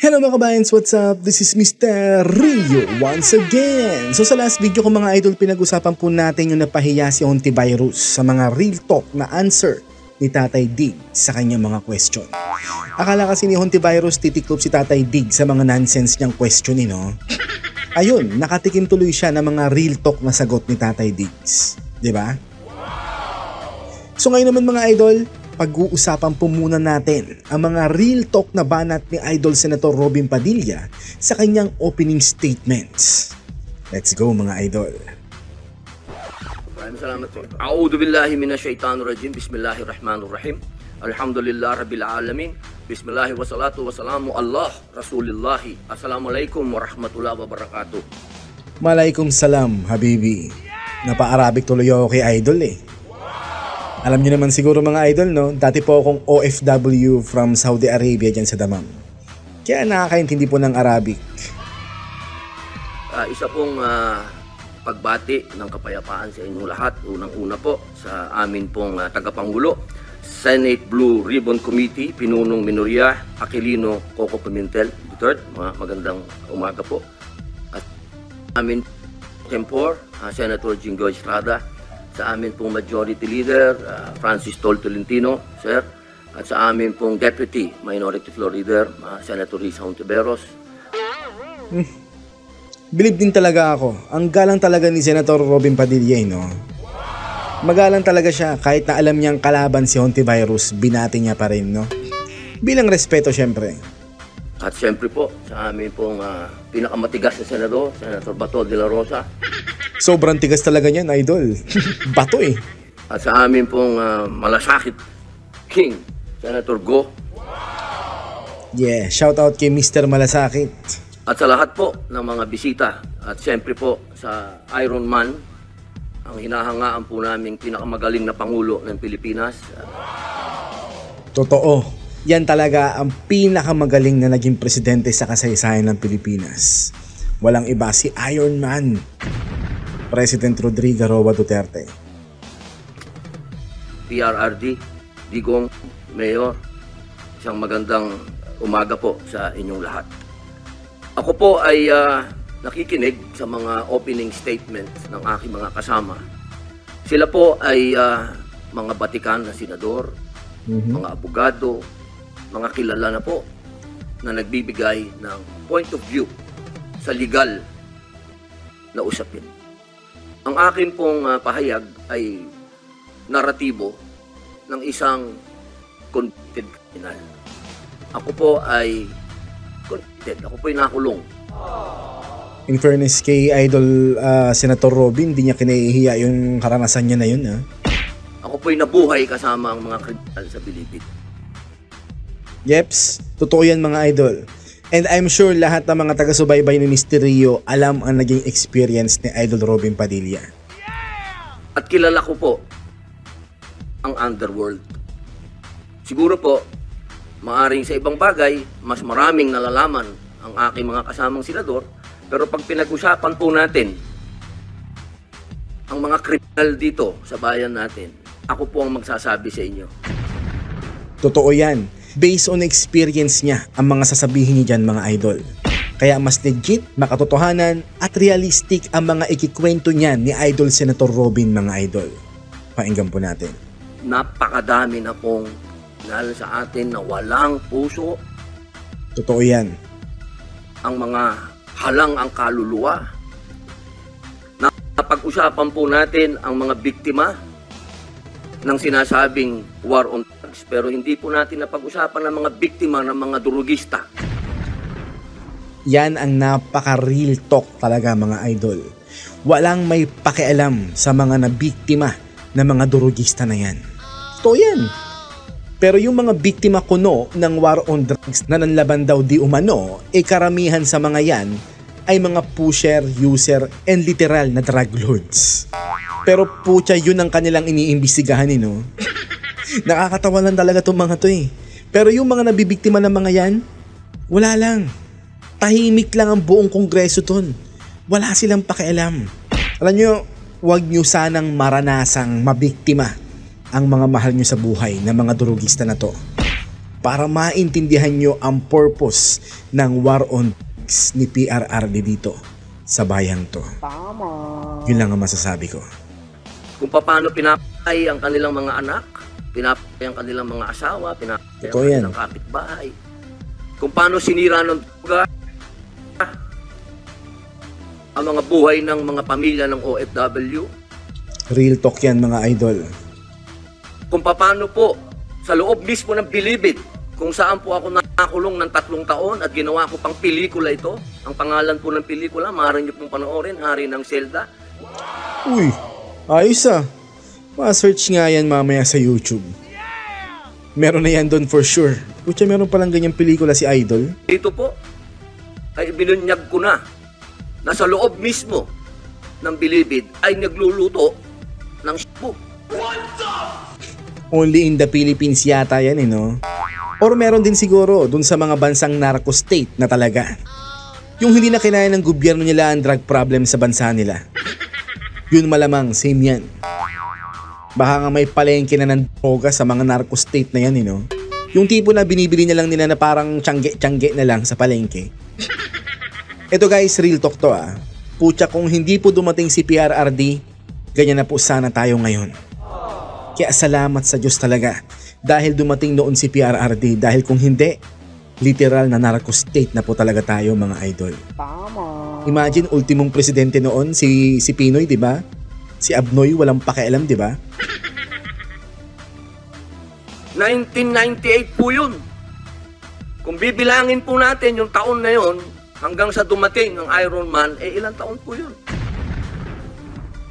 Hello mga kabayans, what's up? This is Mr. Rio once again. So sa last video ko mga idol, pinag-usapan po natin yung napahiya si Hontivirus sa mga real talk na answer ni Tatay Dig sa kanyang mga question. Akala kasi ni Hontivirus titiklop si Tatay Dig sa mga nonsense niyang question, no? Ayun, nakatikim tuloy siya ng mga real talk na sagot ni Tatay Diggs. Diba? So ngayon naman mga idol, pag-uusapan po muna natin ang mga real talk na banat ni Idol Senator Robin Padilla sa kanyang opening statements. Let's go mga idol. Maraming salamat po. A'udhu billahi minasyaitanir rajim. Bismillahirrahmanirrahim. Alhamdulillah rabbil alamin. Bismillahi wassalatu wassalamu Allah Rasulillahi. Assalamualaikum warahmatullahi wabarakatuh. Malaikum salam, habibi. Napa-Arabic tuloy ako kay Idol eh. Alam niyo naman siguro mga idol, no? Dati po akong OFW from Saudi Arabia dyan sa Damam. Kaya nakakaintindi po ng Arabic. Isa pong pagbati ng kapayapaan sa inyong lahat. Unang-una po sa amin pong tagapangulo, Senate Blue Ribbon Committee, Pinunong Minoria, Aquilino Coco Pimentel III. Magandang umaga po. At amin Tempor, Senator Jingoy Estrada, sa amin pong Majority Leader, Francis Tol Tolentino, Sir, at sa amin pong Deputy Minority Floor Leader, Senator Risa Hontiveros. Believe din talaga ako. Ang galang talaga ni Senator Robin Padilla, no? Magalang talaga siya kahit na alam niyang kalaban si Hontivirus, binati niya pa rin, no? Bilang respeto syempre. At syempre po, sa amin pong pinakamatigas na senador, Senator Bato de la Rosa. Sobrang tigas talaga niyan, idol. Bato eh. At sa amin pong malasakit King, Senator Go. Yeah, shout out kay Mr. Malasakit. At sa lahat po ng mga bisita. At syempre po sa Iron Man, ang hinahangaan po naming pinakamagaling na Pangulo ng Pilipinas. Totoo. Yan talaga ang pinakamagaling na naging presidente sa kasaysayan ng Pilipinas. Walang iba, si Iron Man. President Rodrigo Roa Duterte. PRRD, Digong, Mayor, isang magandang umaga po sa inyong lahat. Ako po ay nakikinig sa mga opening statements ng aking mga kasama. Sila po ay mga batikan na senador, mga abogado, mga kilala na po na nagbibigay ng point of view sa legal na usapin. Ang akin pong pahayag ay naratibo ng isang convicted criminal. Ako po ay convicted. Ako po ay nakulong. In fairness kay Idol Senator Robin, hindi niya kinahihiya yung karanasan niya na yun. Ha? Ako po ay nabuhay kasama ang mga kriminal sa Bilibid. Yeps, totoo yan mga idol. And I'm sure lahat ng mga taga-subaybay ni Mr. Rio alam ang naging experience ni Idol Robin Padilla. At kilala ko po ang underworld. Siguro po, maaring sa ibang bagay, mas maraming nalalaman ang aking mga kasamang senador. Pero pag pinag-usapan po natin ang mga kriminal dito sa bayan natin, ako po ang magsasabi sa inyo. Totoo yan. Based on experience niya ang mga sasabihin niya dyan mga idol. Kaya mas legit, makatotohanan at realistic ang mga ikikwento niya ni Idol Senator Robin mga idol. Pakinggan po natin. Napakadami na pong lalo sa atin na walang puso. Totoo yan. Ang mga halang ang kaluluwa. Napag-usapan po natin ang mga biktima ng sinasabing war on drugs, pero hindi po natin napag-usapan ang mga biktima ng mga durugista. Yan ang napaka-real talk talaga mga idol. Walang may pakialam sa mga nabiktima ng mga durugista na yan. Totoo yan. Pero yung mga biktima kuno ng war on drugs na nanlaban daw di umano, karamihan sa mga yan ay mga pusher, user, and literal na drug lords. Pero putya yun ang kanilang iniimbestigahan no? Nakakatawa lang talaga itong mga to eh. Pero yung mga nabibiktima ng mga yan, wala lang. Tahimik lang ang buong kongreso ton. Wala silang pakialam. Alam nyo, huwag nyo sanang maranasang mabiktima ang mga mahal nyo sa buhay na mga durugista na to. para maintindihan nyo ang purpose ng war on drugs ni PRRD dito sa bayang to. Yun lang ang masasabi ko. Kung paano pinapay ang kanilang mga anak, pinapay ang kanilang mga asawa, pinapay ang Totoo yan. kanilang kapitbahay. Kung paano sinira ng droga ang mga buhay ng mga pamilya ng OFW. Real talk yan mga idol. Kung paano po sa loob mismo ng Bilibid, kung saan po ako nakakulong ng 3 taon at ginawa ko pang pelikula ito. Ang pangalan po ng pelikula, maaari niyo pong panoorin, Hari ng Selda. Uy, ayos ah. Ma-search nga yan mamaya sa YouTube. Meron na yan doon for sure. Kutya, meron palang ganyang pelikula si Idol. Dito po ay binunyag ko na sa loob mismo ng Bilibid ay nagluluto ng shabu. Only in the Philippines yata yan no? Or meron din siguro dun sa mga bansang narco state na talaga. Yung hindi na kinaya ng gobyerno nila ang drug problem sa bansa nila. Yun malamang, same yan. Baka nga may palengke na ng droga sa mga narco state na yan no? Yung tipo na binibili na lang nila na parang tiyangge na lang sa palengke. Ito guys, real talk to ah. Pucha, kung hindi po dumating si PRRD, ganyan na po sana tayo ngayon. Kaya salamat sa Diyos talaga dahil dumating noon si PRRD, dahil kung hindi, literal na narco state na po talaga tayo mga idol. Imagine ultimong presidente noon si Pinoy, 'di ba? Si Abnoy walang pakialam, 'di ba? 1998 po yun. Kung bibilangin po natin yung taon na yun, hanggang sa dumating ang Iron Man, ilang taon po yun?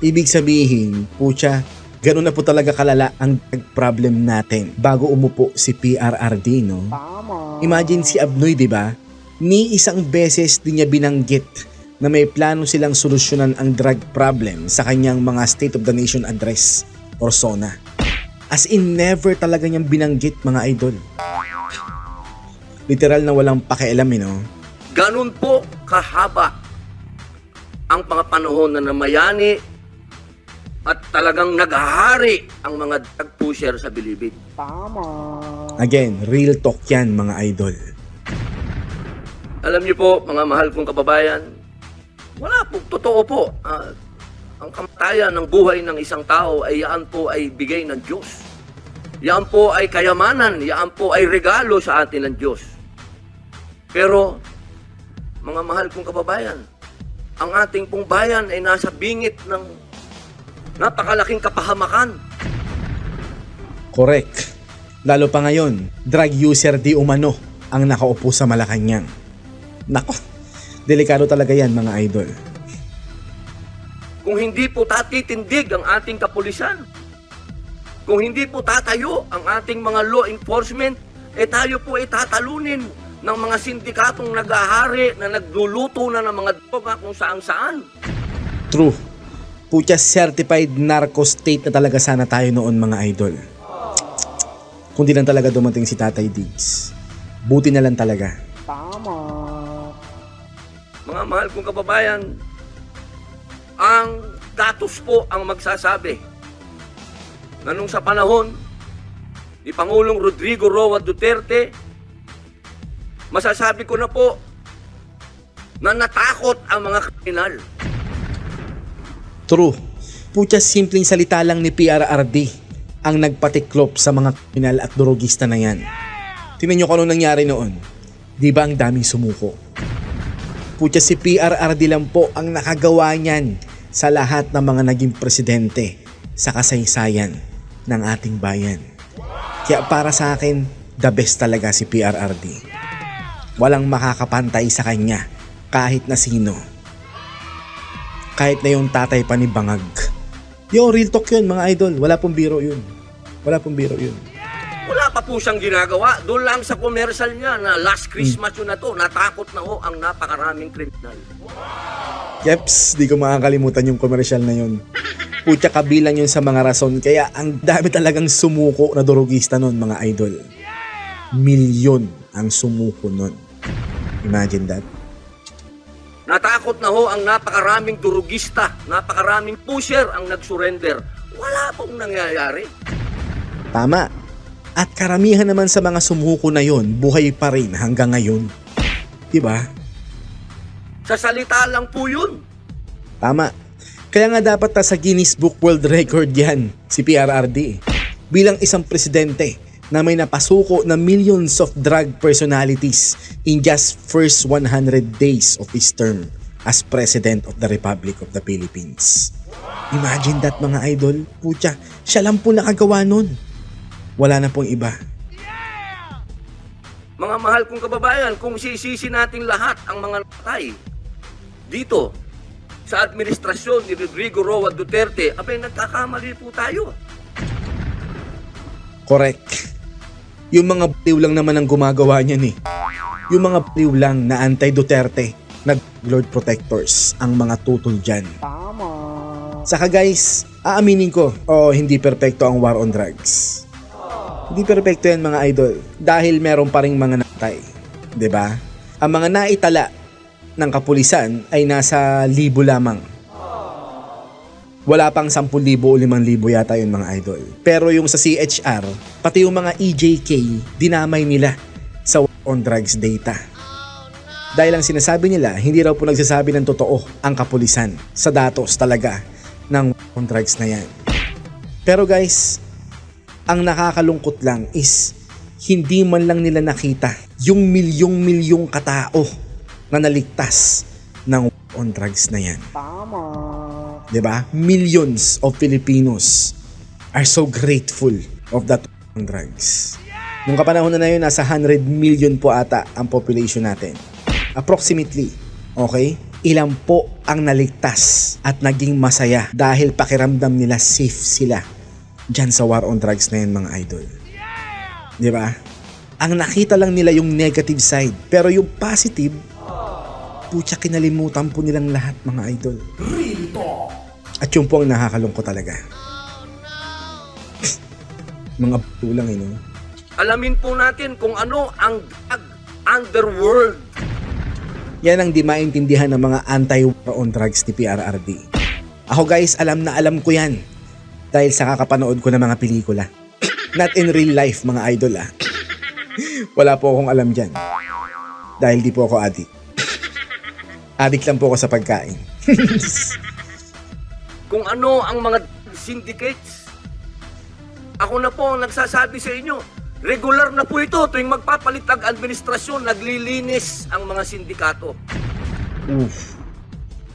Ibig sabihin, pucha, ganun na po talaga kalala ang problem natin bago umupo si PRRD, no? Imagine si Abnoy, di ba? Ni isang beses din niya binanggit na may plano silang solusyonan ang drug problem sa kanyang mga State of the Nation address or SONA. As in, never talaga niyang binanggit mga idol. Literal na walang pakialam, no? Ganun po kahaba ang mga panahon na namayani at talagang naghahari ang mga drug pusher sa Bilibid. Again, real talk yan mga idol. Alam niyo po, mga mahal kong kababayan, wala po, totoo po. Ang kamatayan ng buhay ng isang tao ay yaan po ay bigay ng Diyos. Yaan po ay kayamanan, yaan po ay regalo sa atin ng Diyos. Pero, mga mahal kong kababayan, ang ating pong bayan ay nasa bingit ng napakalaking kapahamakan. Correct. Lalo pa ngayon, drug user di umano ang nakaupo sa Malacanang. Nako, delikado talaga yan mga idol. Kung hindi po tatitindig ang ating kapulisan, kung hindi po tatayo ang ating mga law enforcement, tayo po tatalunin ng mga sindikatong naghahari na nagluluto na ng mga droga kung saan-saan. True. Pucha, certified narco state na talaga sana tayo noon mga idol. Kung di lang talaga dumating si Tatay Diggs. Buti na lang talaga. Mga mahal kong kababayan, ang datos po ang magsasabi na nung sa panahon ni Pangulong Rodrigo Roa Duterte, masasabi ko na po na natakot ang mga kriminal. True. Pucha, simpleng salita lang ni PRRD ang nagpatiklop sa mga kriminal at drogista na yan. Tingnan nyo kung ano nangyari noon. Di ba ang daming sumuko? Pucha, si PRRD lang po ang nakagawa niyan sa lahat ng mga naging presidente sa kasaysayan ng ating bayan. Kaya para sa akin, the best talaga si PRRD. Walang makakapantay sa kanya kahit na sino. Kahit na yung tatay pa ni Bangag. Yo, real talk yun mga idol. Wala pong biro yun. Wala pong biro yun. Wala pa po siyang ginagawa. Doon lang sa commercial niya na last Christmas yun na to, natakot na ho ang napakaraming kriminal. Yeps, di ko makakalimutan yung commercial na yun. Putya, kabilang yun sa mga rason. Kaya ang dami talagang sumuko na drogista nun mga idol. Milyon ang sumuko nun. Imagine that. Natakot na ho ang napakaraming drogista, napakaraming pusher ang nag-surrender. Wala pong nangyayari. Tama. At karamihan naman sa mga sumuko na yon, buhay pa rin hanggang ngayon. Diba? Sa salita lang po yun. Tama. Kaya nga dapat sa Guinness Book World Record yan, si PRRD. Bilang isang presidente na may napasuko na millions of drug personalities in just first 100 days of his term as President of the Republic of the Philippines. Imagine that, mga idol. Putya, siya lang po nakagawa nun. Wala na pong iba. Mga mahal kong kababayan, kung sisisi nating lahat ang mga natay dito sa administrasyon ni Rodrigo Roa Duterte, abay nagkakamali po tayo. Correct. Yung mga baliw lang naman ang gumagawa niyan eh. Yung mga baliw lang na anti-Duterte, nag-Lord Protectors ang mga tutol dyan. Saka guys, aaminin ko, hindi perpekto ang war on drugs. Hindi perpekto yan, mga idol, dahil meron pa ring mga natay. 'Di ba? Ang mga naitala ng kapulisan ay nasa 1,000 lamang. Wala pang 10,000 o 5,000 yata yun, mga idol. Pero yung sa CHR, pati yung mga EJK, dinamay nila sa war on drugs data. Dahil ang sinasabi nila, hindi raw po nagsasabi ng totoo ang kapulisan sa datos talaga ng war on drugs na yan. Pero guys, ang nakakalungkot lang is hindi man lang nila nakita yung milyong-milyong katao na naligtas ng war on drugs na yan. Tama. 'Di ba? Millions of Filipinos are so grateful of that war on drugs. Nung kapanahon na yun, nasa 100 million po ata ang population natin. Approximately. Okay? Ilan po ang naligtas at naging masaya dahil pakiramdam nila safe sila dyan sa war on drugs na yan, mga idol. Di ba? Ang nakita lang nila yung negative side, pero yung positive, putya, kinalimutan po nilang lahat, mga idol. At yun po ang nakakalungkot talaga. Mga b***o lang, no? Alamin po natin kung ano ang drug underworld. Yan ang di maintindihan ng mga anti-war on drugs ni PRRD. Ako guys, alam na alam ko yan. Dahil sa kakapanood ko ng mga pelikula. Not in real life, mga idol ah. Wala po akong alam dyan. Dahil di po ako addict. Addict lang po ako sa pagkain. Kung ano ang mga syndicates. Ako na po ang nagsasabi sa inyo. Regular na po ito tuwing magpapalit ang administrasyon, naglilinis ang mga sindikato. Oof.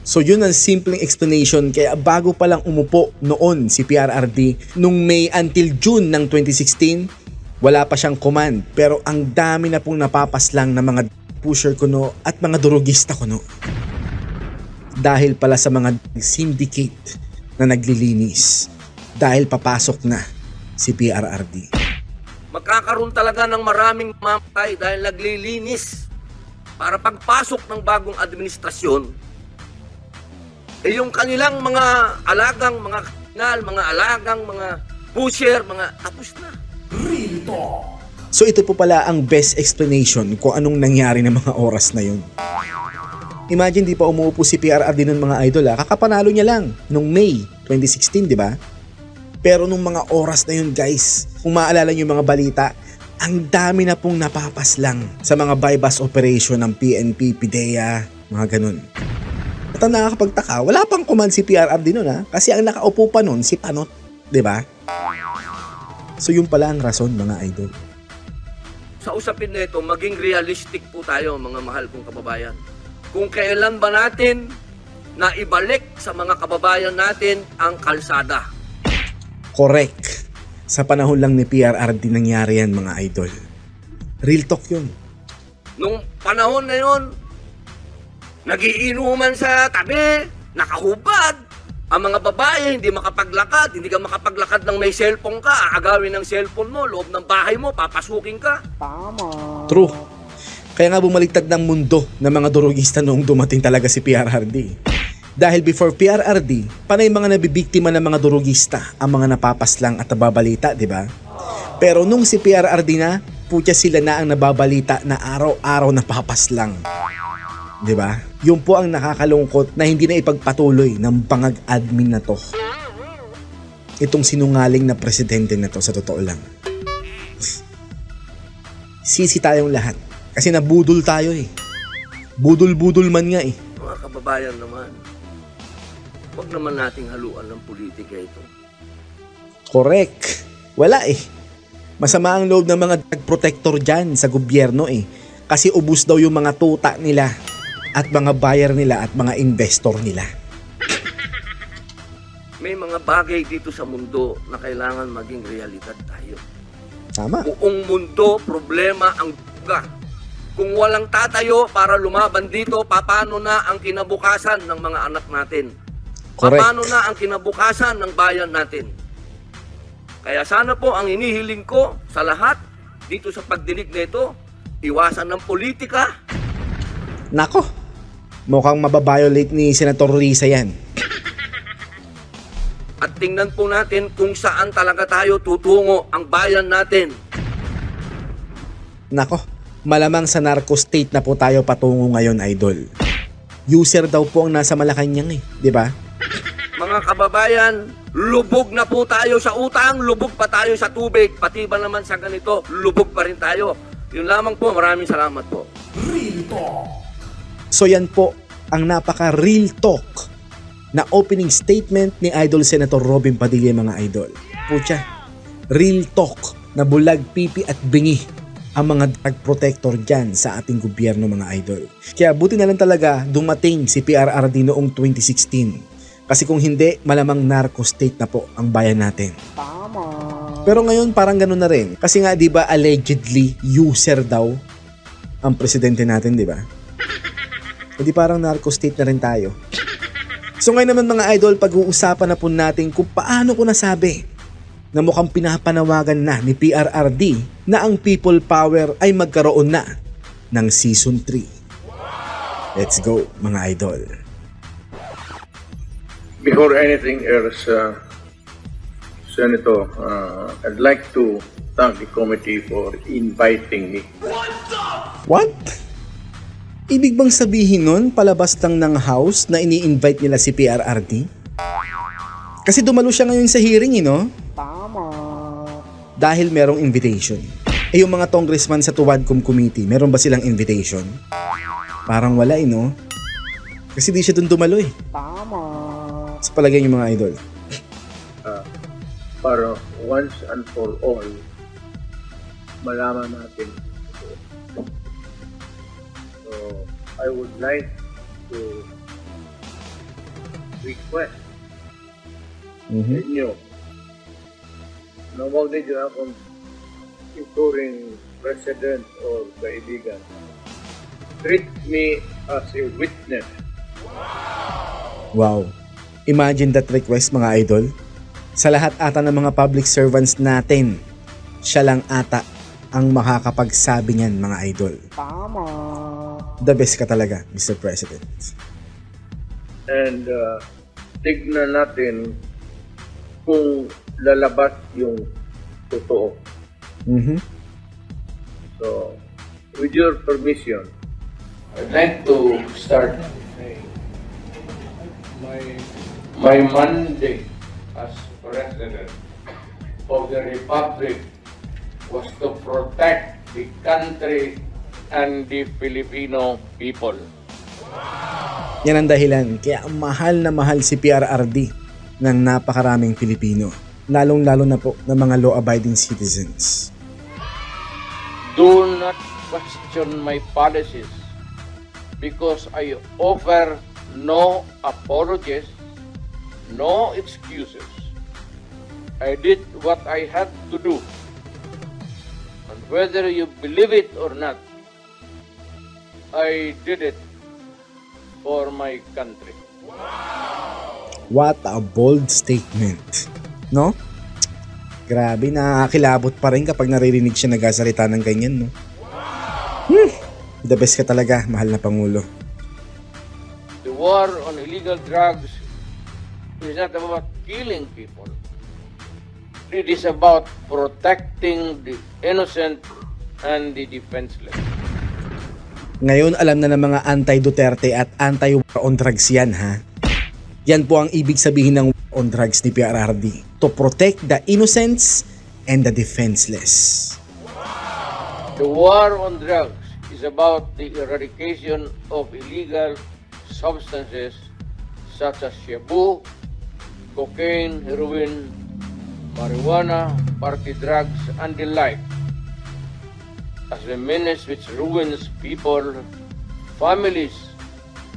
So yun ang simpleng explanation kaya bago pa lang umupo noon si PRRD nung May until June ng 2016, wala pa siyang command pero ang dami na pong napapaslang na mga pusher kuno at mga durugista kuno. Dahil pala sa mga syndicate na naglilinis dahil papasok na si PRRD. Magkakaroon talaga ng maraming mamatay dahil naglilinis para pagpasok ng bagong administrasyon. Yung kanilang mga alagang, mga kanal, mga alagang, mga pusher, mga tapos na. So ito po pala ang best explanation kung anong nangyari ng mga oras na yun. Imagine di pa umuupo si PRRD nun, mga idol ha, kakapanalo niya lang nung May 2016, di ba? Pero nung mga oras na yun guys, kung maalala niyo yung mga balita, ang dami na pong napapaslang sa mga bypass operation ng PNP, PIDEA, mga ganun. At ang nakakapagtaka, wala pang command si PRRD nun ha, kasi ang nakaupo pa nun si Panot, di ba? So yun pala ang rason, mga idol. Sa usapin na ito, maging realistic po tayo, mga mahal kong kababayan. Kung kailan ba natin na ibalik sa mga kababayan natin ang kalsada. Correct. Sa panahon lang ni PRRD nangyari yan, mga idol. Real talk yun. Nung panahon na yun, nagiinuman sa tabi, nakahubad. Ang mga babae, hindi makapaglakad, hindi ka makapaglakad ng may cellphone ka, aagawin ng cellphone mo, loob ng bahay mo, papasukin ka. Tama. True. Kaya nga bumaliktad ng mundo ng mga durugista noong dumating talaga si PRRD. Dahil before PRRD, panay mga nabibiktima ng mga durugista ang mga napapaslang at nababalita, di ba? Pero nung si PRRD na, putya sila na ang nababalita na araw-araw napapaslang. Di ba? Yun po ang nakakalungkot na hindi na ipagpatuloy ng bangag admin na to. Itong sinungaling na presidente na to, sa totoo lang. sisi tayong lahat. Kasi nabudol tayo eh. Budol-budol man nga eh. Mga kababayan naman, huwag naman nating haluan ng politika ito. Correct. Wala eh. Masama ang loob ng mga drug protector dyan sa gobyerno eh. Kasi ubus daw yung mga tuta nila at mga buyer nila at mga investor nila. May mga bagay dito sa mundo na kailangan maging realidad tayo. Tama. Buong mundo, problema ang duga. Kung walang tatayo para lumaban dito, paano na ang kinabukasan ng mga anak natin? Correct. Paano na ang kinabukasan ng bayan natin? Kaya sana po ang hinihiling ko sa lahat dito sa pagdinig nito, iwasan ng politika. Nako, mukhang mababiolate ni Senator Risa yan. At tingnan po natin kung saan talaga tayo tutungo ang bayan natin. Nako, malamang sa narco state na po tayo patungo ngayon, idol. User daw po ang nasa Malacanang eh, di ba? Mga kababayan, lubog na po tayo sa utang, lubog pa tayo sa tubig, pati ba naman sa ganito, lubog pa rin tayo. Yun lamang po, maraming salamat po. So yan po ang napaka-real talk na opening statement ni Idol Senator Robin Padilla, mga idol. Pucha, real talk na bulag, pipi at bingi ang mga drug protector dyan sa ating gobyerno, mga idol. Kaya buti na lang talaga dumating si PRRD noong 2016. Kasi kung hindi, malamang narco state na po ang bayan natin. Pero ngayon parang ganun na rin. Kasi nga 'di ba allegedly user daw ang presidente natin, 'di ba? Hindi parang narco state na rin tayo. So ngayon naman, mga idol, pag-uusapan na po natin kung paano ko nasabi na mukhang pinapanawagan na ni PRRD na ang people power ay magkaroon na ng season 3. Let's go, mga idol. Before anything else, Senator, I'd like to thank the committee for inviting me. What? Ibig bang sabihin nun, palabas lang ng house na ini-invite nila si PRRD? Kasi dumalo siya ngayon sa hearing, no? Tama. Dahil merong invitation. Eh yung mga congressman sa Tuwadcom Committee, meron ba silang invitation? Parang wala, no? Kasi di siya dun dumalo, eh. Tama. Sa palagay niyo, mga idol. Para once and for all, malaman natin. So, I would like to request inyo na huwag ninyo akong ituring president or kaibigan. Treat me as a witness. Wow. Imagine that request, mga idol. Sa lahat ata ng mga public servants natin, siya lang ata ang makakapagsabi niyan, mga idol. Tama. The best ka talaga, Mr. President. And tignan natin kung lalabas yung totoo. So, with your permission, I'd like to start my mandate as President of the Republic was to protect the country and the Filipino people. Yan ang dahilan kaya mahal na mahal si PRRD ng napakaraming Pilipino, lalong-lalo na po ng mga law-abiding citizens. Do not question my policies because I offer no apologies, no excuses. I did what I had to do. And whether you believe it or not, I did it for my country. What a bold statement, no? Grabe, nakakilabot pa rin kapag naririnig siya nagsasalita ng ganyan, no? The best ka talaga, mahal na Pangulo. The war on illegal drugs is not about killing people. It is about protecting the innocent and the defenseless. Ngayon alam na ng mga anti-Duterte at anti-war on drugs yan, ha? Yan po ang ibig sabihin ng war on drugs ni PRRD. To protect the innocents and the defenseless. The war on drugs is about the eradication of illegal substances such as shabu, cocaine, heroin, marijuana, party drugs, and the like, as a menace which ruins people, families,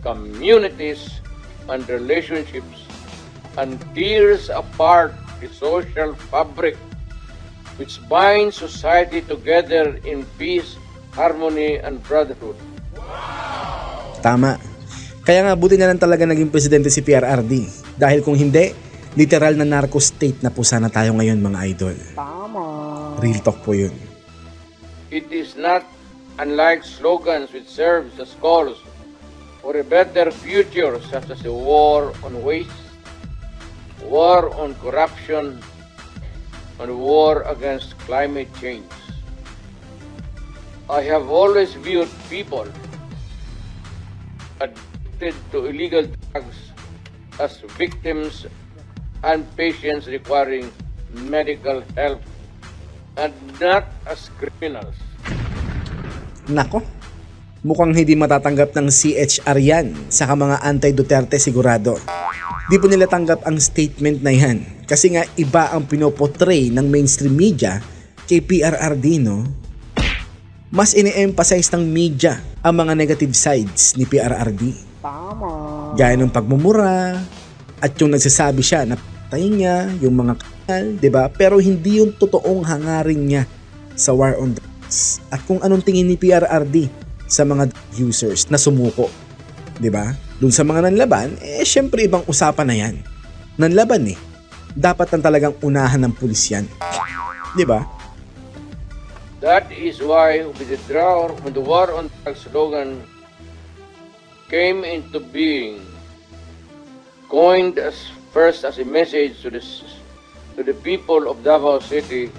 communities, and relationships, and tears apart the social fabric which binds society together in peace, harmony, and brotherhood. Tama. Kaya nga buti na lang talaga naging presidente si PRRD. Dahil kung hindi, literal na narco state na po sana tayo ngayon mga idol. Tama. Real talk po yun. It is not unlike slogans which serve as calls for a better future, such as a war on waste, war on corruption, and war against climate change. I have always viewed people addicted to illegal drugs as victims and patients requiring medical help and not as criminals. Nako, mukhang hindi matatanggap ng CHR yan sa mga anti-Duterte sigurado. Di po nila tanggap ang statement na yan kasi nga iba ang pinoportray ng mainstream media kay PRRD, no? Mas ini-emphasize ng media ang mga negative sides ni PRRD. Tama. Gaya ng pagmumura at yung nagsasabi siya na patayin niya yung mga kanal, di ba? Pero hindi yung totoong hangarin niya sa war on drugs. At kung anong tingin ni PRRD sa mga users na sumuko, di ba? Doon sa mga nanlaban, syempre ibang usapan na yan. Nanlaban dapat ang talagang unahan ng pulis yan. Di ba? That is why when the war on drugs slogan came into being, coined first as a message to the people of Davao City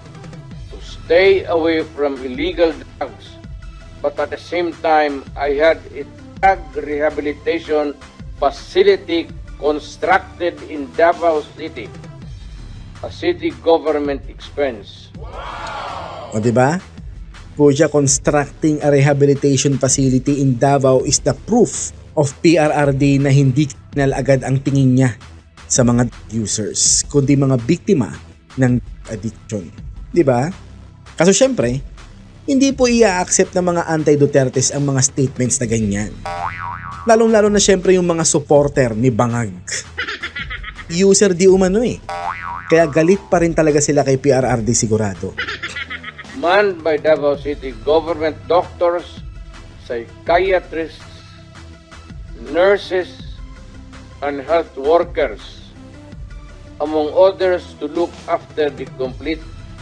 to stay away from illegal drugs, but at the same time, I had a drug rehabilitation facility constructed in Davao City, a city government expense. O di ba? Puja, constructing a rehabilitation facility in Davao is the proof of PRRD na hindi kinal agad ang tingin niya sa mga users, kundi mga biktima ng addiction. Di ba? Kaso syempre, hindi po i-accept ng mga anti-Dutertes ang mga statements na ganyan. Lalong-lalo na syempre yung mga supporter ni Bangag. User di umano Kaya galit pa rin talaga sila kay PRRD sigurado. Manned by Davao City government doctors, psychiatrists, nurses, and health workers, among others, to look after the complete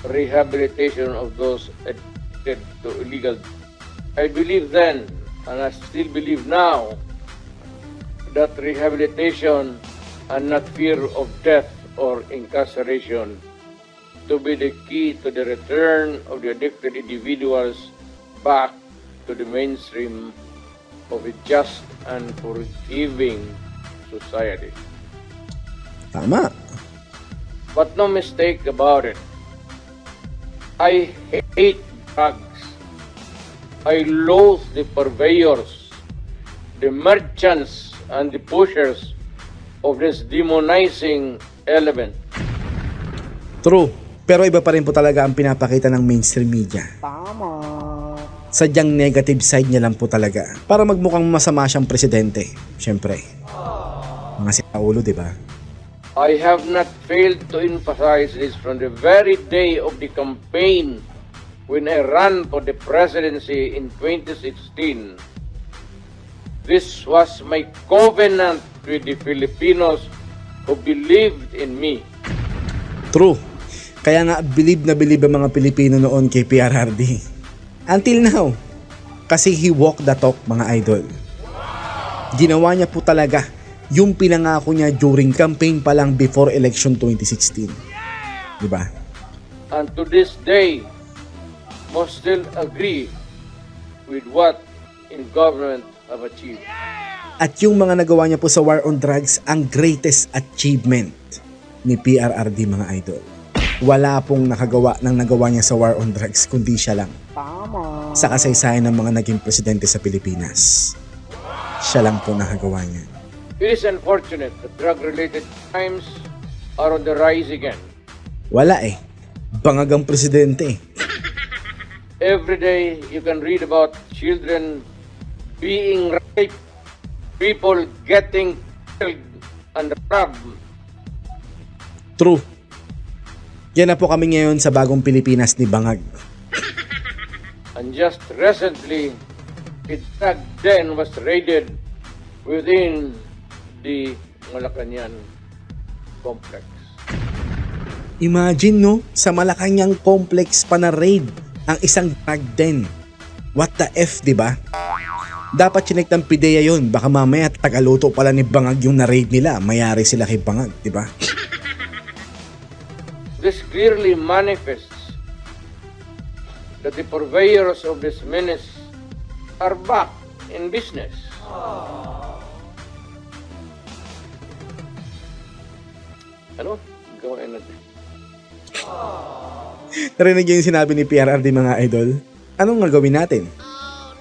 rehabilitation of those addicted to illegal. I believe then, and I still believe now, that rehabilitation and not fear of death or incarceration to be the key to the return of the addicted individuals back to the mainstream of a just and forgiving society. Tama. But no mistake about it. I hate drugs. I loathe the purveyors, the merchants, and the pushers of this demonizing element. True. Pero iba pa rin po talaga ang pinapakita ng mainstream media. Tama. Sadyang negative side niya lang po talaga para magmukhang masama siyang presidente. Siyempre. Mga sinaulo, di ba? I have not failed to emphasize this from the very day of the campaign when I ran for the presidency in 2016. This was my covenant with the Filipinos who believed in me. True. Kaya nga believe na believe ang mga Pilipino noon kay PRRD. Until now. Kasi he walked the talk, mga idol. Ginawa niya po talaga yung pinangako niya during campaign pa lang before election 2016. Diba? And to this day, most still agree with what in government have achieved. At yung mga nagawa niya po sa war on drugs, ang greatest achievement ni PRRD, mga idol. Wala pong nagawa niya sa war on drugs, kundi siya lang. Tama. sa kasaysayan ng mga naging presidente sa Pilipinas. Siya lang po nakagawa niya. It is unfortunate that drug-related crimes are on the rise again. Wala eh. Bangag ang presidente. Every day you can read about children being raped, people getting killed and robbed. True. Yan na po kami ngayon sa bagong Pilipinas ni Bangag. And just recently, a drug den was raided within the Malacañang complex. Imagine no, sa Malacañang complex pa na raid ang isang drug den. What the F, di ba? Dapat chinek ng PIDEA yun. Baka mamaya tagaluto pala ni Bangag yung na-raid nila. Mayari sila kay Bangag, di ba? This clearly manifests that the purveyors of this menace are back in business. Ano? Gawin natin. Narinig yung sinabi ni PRRD mga idol? Anong gagawin natin?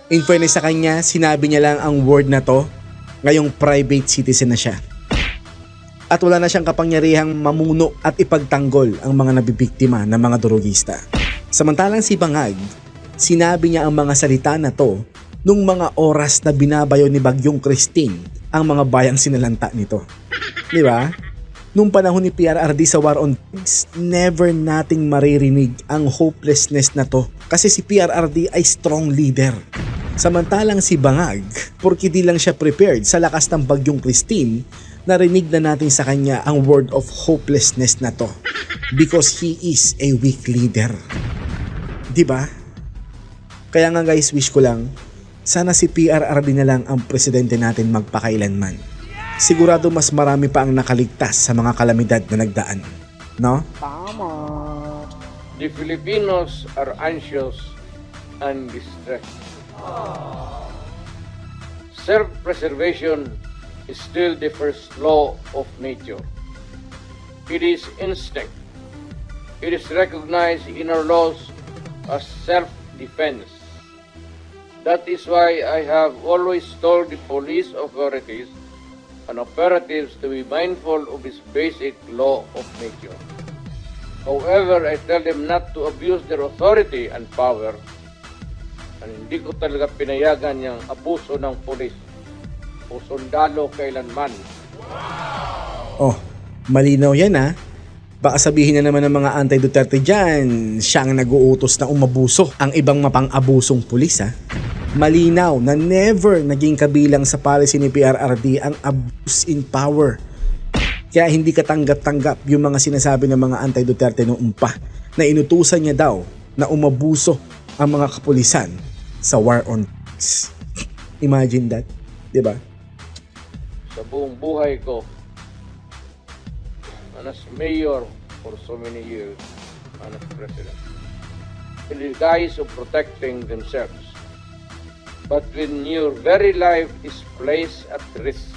In fairness sa kanya, sinabi niya lang ang word na to, ngayong private citizen na siya. At wala na siyang kapangyarihang mamuno at ipagtanggol ang mga nabibiktima ng mga durugista. Samantalang si Bangag, sinabi niya ang mga salita na to nung mga oras na binabayo ni Bagyong Christine ang mga bayang sinalanta nito. Di ba? Nung panahon ni PRRD sa War on Drugs, never nating maririnig ang hopelessness na to kasi si PRRD ay strong leader. Samantalang si Bangag, porque di lang siya prepared sa lakas ng Bagyong Christine, narinig na natin sa kanya ang word of hopelessness na to because he is a weak leader. Diba? Kaya nga guys, wish ko lang, sana si PRRD na lang ang presidente natin magpakailanman. Sigurado mas marami pa ang nakaligtas sa mga kalamidad na nagdaan. No? The Filipinos are anxious and distressed. Self-preservation is still the first law of nature. It is instinct. It is recognized in our laws as self-defense. That is why I have always told the police authorities and operatives to be mindful of this basic law of nature. However, I tell them not to abuse their authority and power, and hindi ko talaga pinayagan yung abuso ng pulis o sundalo kailanman. Oh, malinaw yan ha. Baka sabihin na naman ng mga anti-Duterte dyan, siya ang nag-uutos na umabuso ang ibang mapang-abusong pulis ha. Malinaw na never naging kabilang sa policy ni PRRD ang abuse in power. Kaya hindi katanggap-tanggap yung mga sinasabi ng mga anti-Duterte noong pa na inutusan niya daw na umabuso ang mga kapulisan sa war on drugs. Imagine that, di ba? Sa buong buhay ko, and as mayor for so many years, and as president, in the guise of protecting themselves. But when your very life is placed at risk,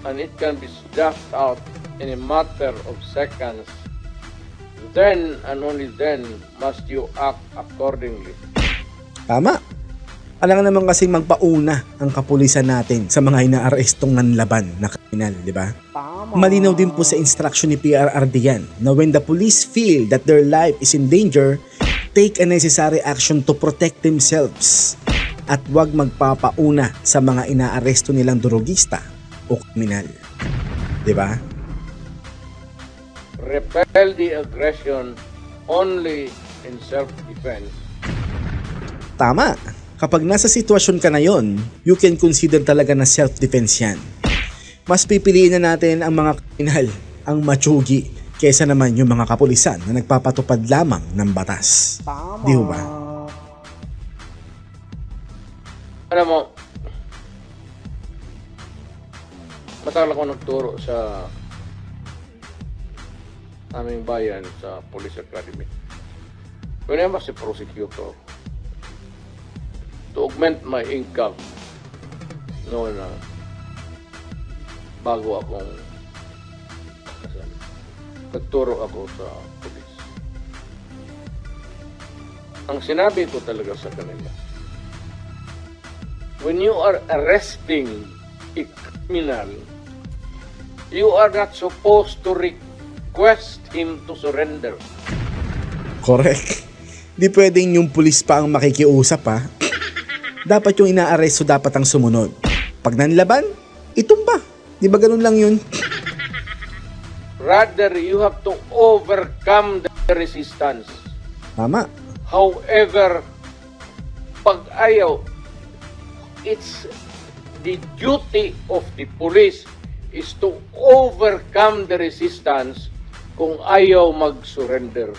and it can be snuffed out in a matter of seconds, then and only then must you act accordingly. Tama. Alangan naman kasi magpauna ang kapulisan natin sa mga inaarestong nanlaban na kriminal, di ba? Malinaw din po sa instruction ni PRRD yan na when the police feel that their life is in danger, take a necessary action to protect themselves at huwag magpapauna sa mga inaaresto nilang durugista o kriminal. Di ba? Repel the aggression only in self-defense. Tama. Kapag nasa sitwasyon ka na yon, you can consider talaga na self-defense yan. Mas pipiliin na natin ang mga kriminal, ang matsugi, kesa naman yung mga kapulisan na nagpapatupad lamang ng batas. Tama. Di ba? Alam mo, matagal ako nagturo sa aming bayan sa Police Academy. When I was a prosecutor, to augment my income noon na bago akong nagturo ako sa police. ang sinabi ko talaga sa kanila, when you are arresting a criminal, you are not supposed to request him to surrender. Correct. Di pwedeng yung pulis pa ang makikiusap ha. Dapat yung inaaresto dapat ang sumunod. Pag nanlaban, itumba. Di ba ganun lang yun? Rather, you have to overcome the resistance. Tama. However, pag ayaw, it's the duty of the police is to overcome the resistance kung ayaw mag-surrender.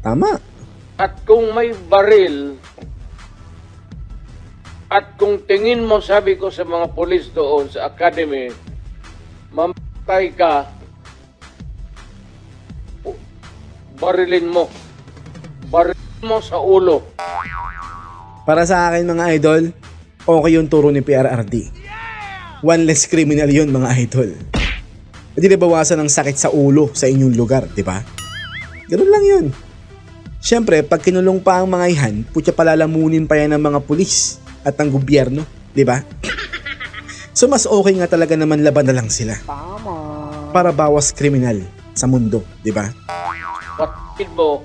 Tama. At kung may baril, at kung tingin mo, sabi ko sa mga police doon sa academy, mamatay ka, barilin mo. Barilin mo sa ulo. Para sa akin mga idol, okay yung turo ni PRRD. One less criminal yun mga idol. Hindi nabawasan ng sakit sa ulo sa inyong lugar, di ba? Ganun lang yun. Siyempre, pag kinulong pa ang mga ihan, putya palalamunin pa yan ng mga pulis at ng gobyerno, di ba? So mas okay nga talaga naman laban na lang sila. Para bawas kriminal sa mundo, di ba? Patid mo,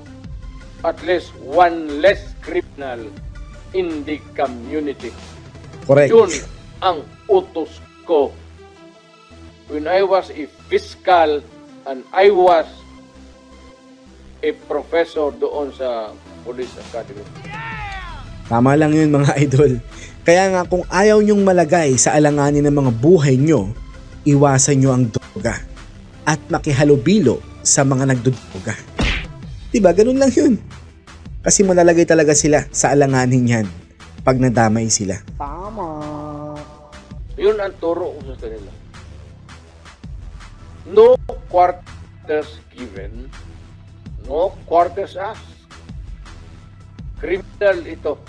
at least one less criminal in the community. Correct. Yun ang utos ko. When I was a fiscal and I was a professor doon sa Police Academy. Tama lang yun mga idol. Kaya nga kung ayaw nyong malagay sa alanganin ng mga buhay nyo, iwasan nyo ang droga at makihalubilo sa mga nagdudroga. Diba? Ganun lang yun. Kasi malalagay talaga sila sa alanganin yan pag nadamay sila. Yun ang turo ko sa kanila. No quarters given, no quarters asked. Criminal ito.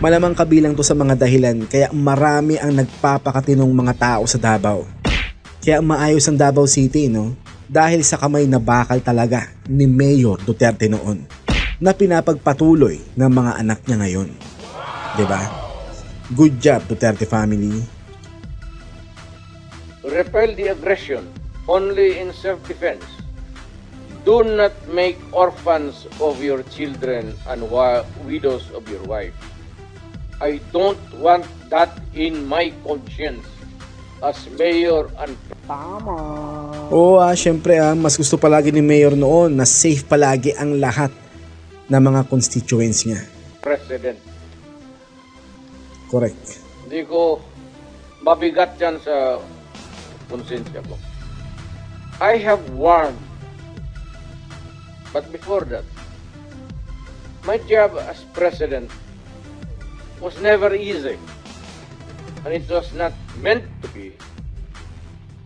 Malamang kabilang to sa mga dahilan kaya marami ang nagpapakatinong mga tao sa Davao. Kaya maayos ang Davao City, no? Dahil sa kamay na bakal talaga ni Mayor Duterte noon na pinapagpatuloy ng mga anak niya ngayon. Diba? Good job, Duterte family. Repel the aggression only in self-defense. Do not make orphans of your children and widows of your wife. I don't want that in my conscience as mayor and Oo, syempre mas gusto palagi ni Mayor noon na safe palagi ang lahat ng mga constituents niya. president. Correct. Hindi ko mabigat yan sa konsensya ko. I have warned. But before that, my job as president was never easy. And it was not meant to be.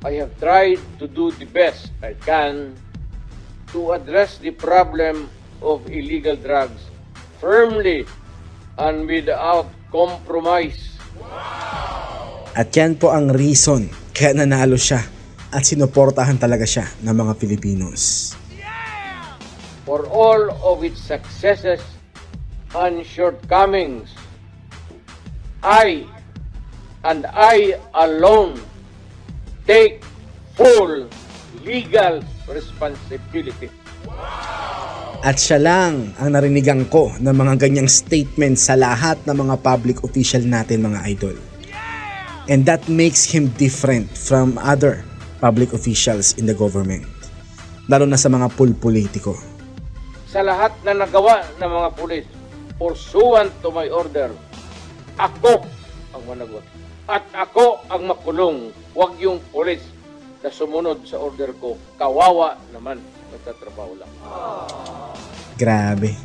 I have tried to do the best I can to address the problem of illegal drugs firmly and without compromise. At yan po ang reason kaya nanalo siya at sinuportahan talaga siya ng mga Pilipinos. For all of its successes and shortcomings, I alone take full legal responsibility. At siya lang ang narinigan ko ng mga ganyang statement sa lahat ng mga public official natin mga idol. And that makes him different from other public officials in the government. Lalo na sa mga politiko. Sa lahat na nagawa ng mga pulis, pursuant to my order, ako ang managot. At ako ang makulong. Huwag yung pulis na sumunod sa order ko. Kawawa naman, nagtatrabaho lang. Grabe.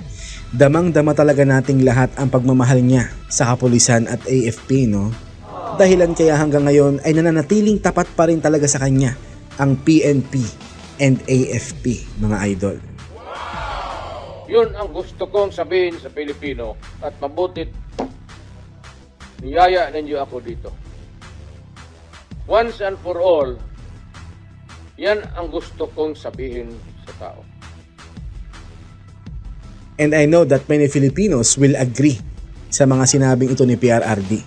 Damang-dama talaga nating lahat ang pagmamahal niya sa kapulisan at AFP, no? Dahilan kaya hanggang ngayon ay nananatiling tapat pa rin talaga sa kanya ang PNP and AFP, mga idol. Yun ang gusto kong sabihin sa Pilipino at mabutit niyaya ninyo ako dito. Once and for all, yan ang gusto kong sabihin sa tao. And I know that many Filipinos will agree sa mga sinabing ito ni PRRD.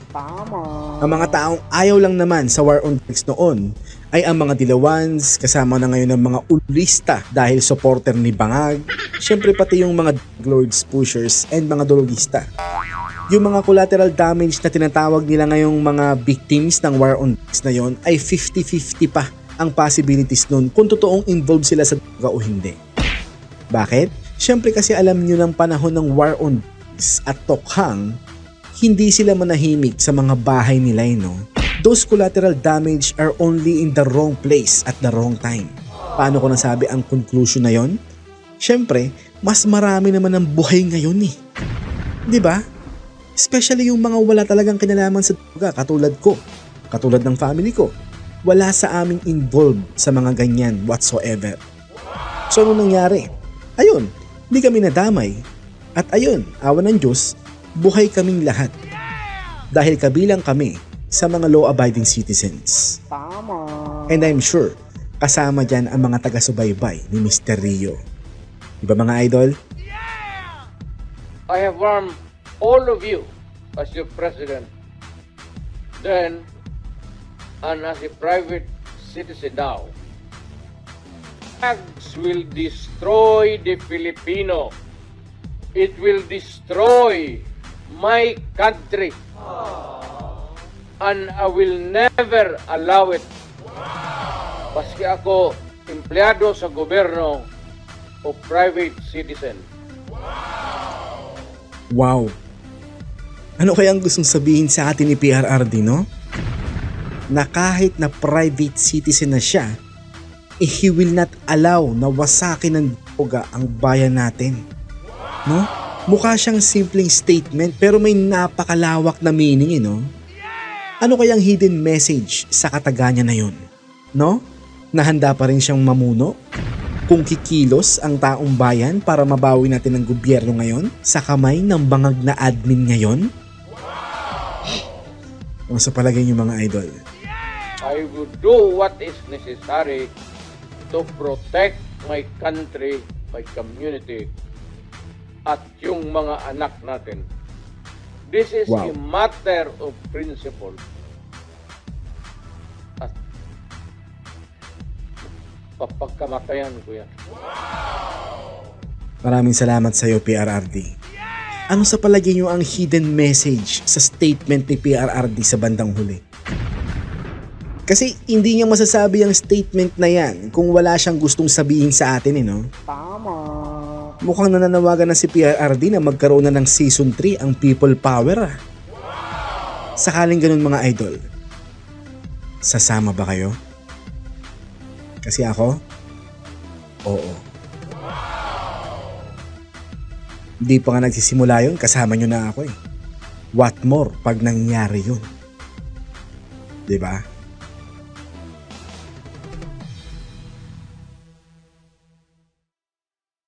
Ang mga taong ayaw lang naman sa war on drugs noon ay ang mga dilawans, kasama na ngayon ng mga ulista dahil supporter ni Bangag, syempre pati yung mga drug lords, pushers, and mga drogista. Yung mga collateral damage na tinatawag nila ngayong mga victims ng war on drugs na yon ay 50-50 pa ang possibilities nun kung totoong involved sila sa droga o hindi. Bakit? Syempre kasi alam nyo ng panahon ng war on drugs at tokhang, hindi sila manahimik sa mga bahay nila, no? Those collateral damage are only in the wrong place at the wrong time. Paano ko nasabi ang conclusion na yon? Syempre, mas marami naman ang buhay ngayon eh. Di ba? Especially yung mga wala talagang kinalaman sa droga katulad ko, katulad ng family ko. Wala sa aming involved sa mga ganyan whatsoever. So anong nangyari? Ayun, hindi kami nadamay. At ayun, awa ng Diyos, buhay kaming lahat. Dahil kabilang kami sa mga law-abiding citizens. And I'm sure, kasama dyan ang mga taga-subaybay ni Mr. Rio. Diba mga idol? I have warned all of you as your president, then, and as a private citizen now. Drugs will destroy the Filipino. It will destroy my country. And I will never allow it. Paski ako empleyado sa gobyerno o private citizen. Wow! Ano kaya ang gustong sabihin sa atin ni PRRD, no? Na kahit na private citizen na siya, he will not allow na wasakin ng droga ang bayan natin. No? Mukha siyang simpleng statement pero may napakalawak na meaning, no? Ano kayang hidden message sa kataganya na yun? No? Nahanda pa rin siyang mamuno? Kung kikilos ang taong bayan para mabawi natin ang gobyerno ngayon sa kamay ng bangag na admin ngayon? Ano sa palagay niyo mga idol? I will do what is necessary to protect my country, my community, at yung mga anak natin. This is a matter of principle. At papagkamatayan ko yan. Maraming salamat sa iyo, PRRD. Ano sa palagay niyo ang hidden message sa statement ni PRRD sa bandang huli? Kasi hindi niya masasabi ang statement na yan kung wala siyang gustong sabihin sa atin, no? Tama. Mukhang nananawagan na si PRRD na magkaroon na ng Season 3 ang People Power. Sakaling ganun mga idol, sasama ba kayo? Kasi ako, oo. Hindi pa nga nagsisimula yun, kasama nyo na ako eh. What more pag nangyari yun? Diba?